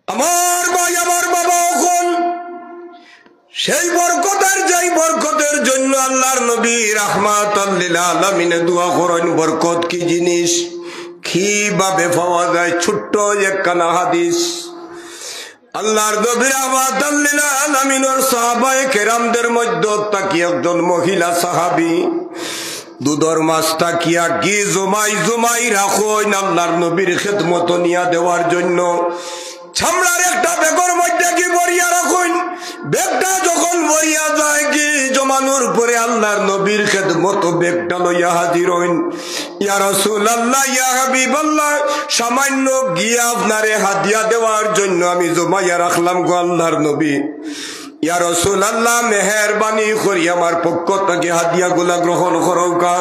আমার ভাই আমার বাবা এখন সেই বরকতের যেই বরকতের জন্য আল্লাহর নবী রাহমাতাল লিল আলামিনে দোয়া করেন। বরকত কি জিনিস, কিভাবে পাওয়া যায়? ছোট্ট একখানা হাদিস। আল্লাহর নবী রাহমাতাল লিল আলামিনের সাহাবায়ে কেরামদের মধ্যে তাকি একজন মহিলা সাহাবী দুধর মাছ তাকিয়া ঘি জমাই জমাই রাখেন আল্লাহর নবীর খেদমত নিয়া দেওয়ার জন্য। ছামড়ার একটা বেগর মধ্যে কি বরিয়া রাখুন। বেগটা যখন বরিয়া যায় কি জমানোর পরে আল্লাহর নবীর খেদমত বেগটা লইয়া হাজির হইন। ইয়া রাসূলুল্লাহ, ইয়া হাবিবাল্লাহ, সামান্য গিয়া আপনারে হাদিয়া দেওয়ার জন্য আমি জমাইয়া রাখলাম গো আল্লাহর নবী। ইয়া রাসূলুল্লাহ, মেহেরবানি করি আমার পক্ষ থেকে হাদিয়া গুলা গ্রহণ করোকা।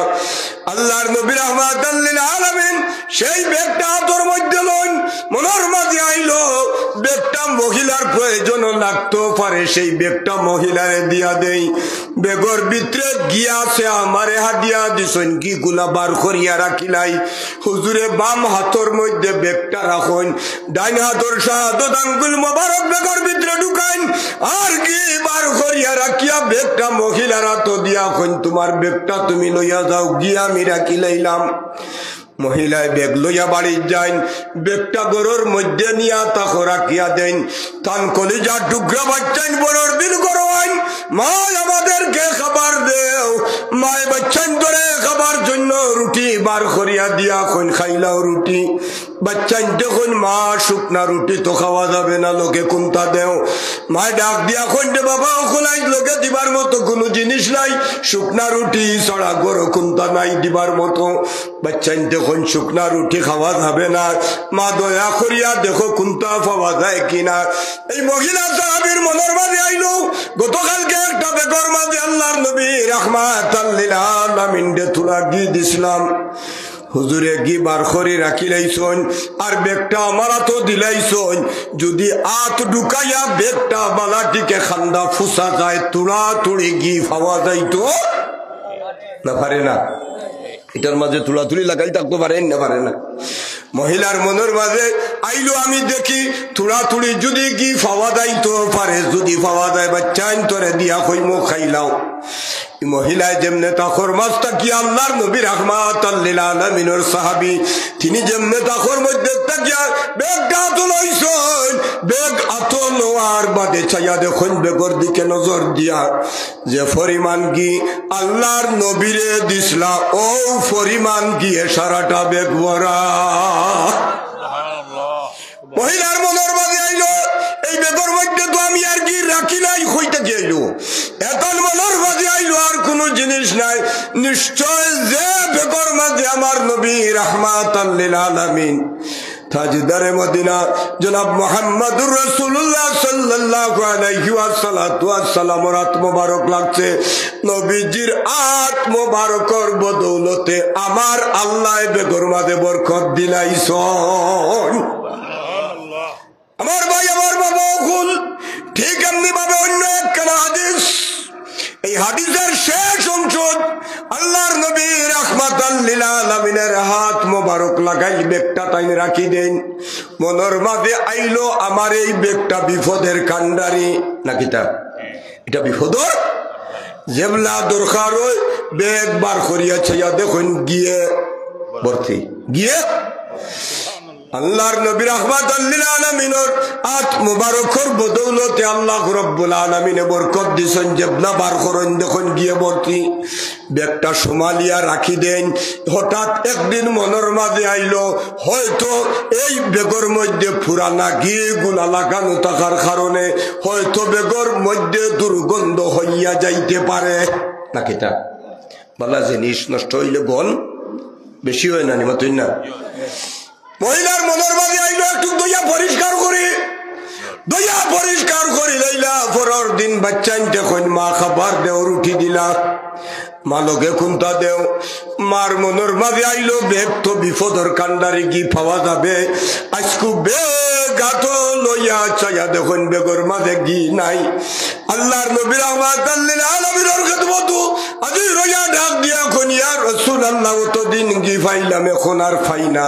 আল্লাহর নবী রাহমাতাল লিল আলামিন সেই বেগটা হাতের মধ্যে লইন। মনের মাঝে আইলো বেগটা মহিলার প্রয়োজন লাগতো পারে, সেই বেগটা মহিলারে দিয়া দেই। বেগর ভিতরে গিয়া সে আমারে হাদিয়া দিছেন কি গুলা বার করিয়া রাখিলাই। হুজুরে বাম হাতের মধ্যে বেগটা রাখুন, ডাইন হাতের শাহাদত আঙ্গুল মোবারক বেগর ভিতরে ঢুকাইন, আর কি বার করিয়া রাখিয়া বেগটা মহিলার হাতে দিয়া কইন তোমার বেগটা তুমি লইয়া যাও, গিয়া আমি রাখি লাইলাম। মহিলায় বেগ লইয়া বাড়ি যাইন, বেগটা গরুর মধ্যে নিয়া তাকে রাখিয়া দেন। তান কলিজার টুকরা বাচ্চাইন বড়র দিন করোয়াইন, মা আমাদেরকে খাবার দেও। মায় বাচ্চাইন ধরে খাবার জন্য রুটি বার করিয়া দিয়া কইন খাইলাও রুটি। বাচ্চাইন দেখুন মা শুকনা রুটি তো খাওয়া যাবে না, লোকে কোনটা দেও। মায় ডাক দিয়া কইন দে বাবা ওখানে লোকে দিবার মতো কোনো জিনিস নাই, শুকনা রুটি ছড়া গরো কোনটা নাই দিবার মতো। বাচ্চাইন দেখুন শুকনা রুটি খাওয়া যাবে না, মা দয়া করিয়া দেখো কোনটা পাওয়া যায় কিনা। এই মহিলা সাহাবীর মনের মাঝে আইলো গতকালকে একটা বেগর মাঝে আল্লাহর নবী রাহমাতাল লিল আলামিন দে তুলা ঘি দিছিলাম। হুজুরে ঘি বার করে রাখি লাইছন আর বেগটা আমার তো দিলাইছন। যদি আত ঢুকাইয়া বেগটা বালাটিকে খান্দা ফুসা যায়, তুড়া তুড়ি ঘি পাওয়া যাইতো না? পারে না? এটার মাঝে তুলাতুলি লাগাই থাকতে পারেন না? পারে না? মহিলার মনের মাঝে আইলো আমি দেখি তুড়াতুড়ি যদি কি পাওয়া যাইতো পারে, যদি পাওয়া যায় বাচ্চাইন তোরে দিয়া কইমো খাইলাও। মহিলায় যেমনে তাখর মাছটা কি আল্লাহর নবী রাহমাতাল লিল আলামিনের সাহাবী, তিনি যেমনে তাখর মধ্যে তাকিয়া বেগটা তো লইছেন। বেগ আতো লোয়ার বাদে চাইয়া দেখুন বেগর দিকে নজর দিয়া যে পরিমাণ কি আল্লাহর নবীরে দিসলা ও পরিমাণ গিয়ে সারাটা বেগ ভরা। মহিলার মনের মাঝে আইলো এই বেগর মধ্যে তো আমি আর কি রাখি নাই, হইতে গেলো এখন মনের মাঝে আইলো আর কোন জিনিস নাই। নিশ্চয় যে বেগর মাঝে আমার নবী রাহমাতাল লিল আলামিন তাজদারে মদিনা জনাব মুহাম্মদুর রাসূলুল্লাহ সাল্লাল্লাহু আলাইহি ওয়াসাল্লাম রাত মোবারক লাগছে। নবীজির আত মোবারকর বদৌলতে আমার আল্লাহ বেগর মাঝে বরকত দিলাইছন। আমার ভাই আমার বাবা ওকুল ঠিক এমনি ভাবে অন্য একখানা হাদিস, এই হাদিসের শেষ অংশ আল্লাহর নবী রাহমাতাল লিল আলামিনের হাত মোবারক লাগাই বেগটা তাই রাখি দেন। মনের মাঝে আইলো আমার এই বেগটা বিপদের কান্ডারি নাকি, তা এটা বিপদর যেবলা দরকার হয় বেগ বার করিয়া ছাইয়া দেখুন গিয়ে ভর্তি গিয়ে আল্লাহর নবী রাহমাতাল লিল আলামিনের আত মুবারকর বদৌলতে আল্লাহ রাব্বুল আলামিনে বরকত দিছেন। যেবলা বার করেন দেখুন গিয়ে ভর্তি, বেগটা সমালিয়া রাখি দেন। হঠাৎ একদিন মনের মাঝে আইলো হয়তো এই বেগর মধ্যে পুরানা ঘি গুলা লাগানো থাকার কারণে হয়তো বেগর মধ্যে দুর্গন্ধ হইয়া যাইতে পারে নাকি। তা বালা জিনিস নষ্ট হইলে গন বেশি হয় না নিমতই না। মহিলার মনের মাঝে আইলো একটু দইয়া পরিষ্কার করি, দইয়া পরিষ্কার করি লইলা। পরের দিন বাচ্চাইন দেখুন মা খাবার দেও রুটি দিলা, মা লোকে কোনটা দেও। মার মনের মাঝে আইলো বেগ তো বিপদর কান্ডারি কি পাওয়া যাবে। আজকু বেগ গাতো লইয়া চাইয়া দেখুন বেগর মাঝে ঘি নাই। আল্লাহর নবী রাহমাতাল লিল আলামিনের খেদমত আজি রইয়া ডাক দিয়া কোন ইয়া রাসূলুল্লাহ তো দিন ঘি পাইলাম এখন আর পাই না।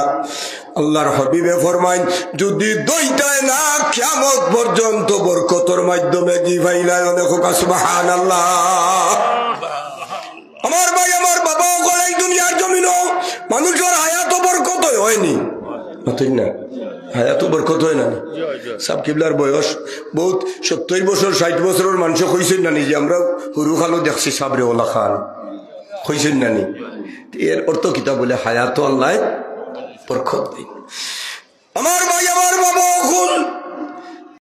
আল্লাহর হাবিবে ফরমাইন যদি দইটায় না কিয়ামত পর্যন্ত বরকতের মাধ্যমে কি ভাইলাই অনেক সুবহানাল্লাহ। আমার ভাই আমার বাবা ওগুলো এই দুনিয়ার জমিনও মানুষের হায়াত বরকত হয়নি না, হায়াত বরকত হয় না। সাব কিবলার বয়স বহুত 70 বছর 60 বছরের মানুষ কইছেন না যে আমরা হুরু খালো দেখছি সাবরে ওলা খান কইছেন না। এর অর্থ কিতা বলে হায়াত আল্লাহ বরকত দিন।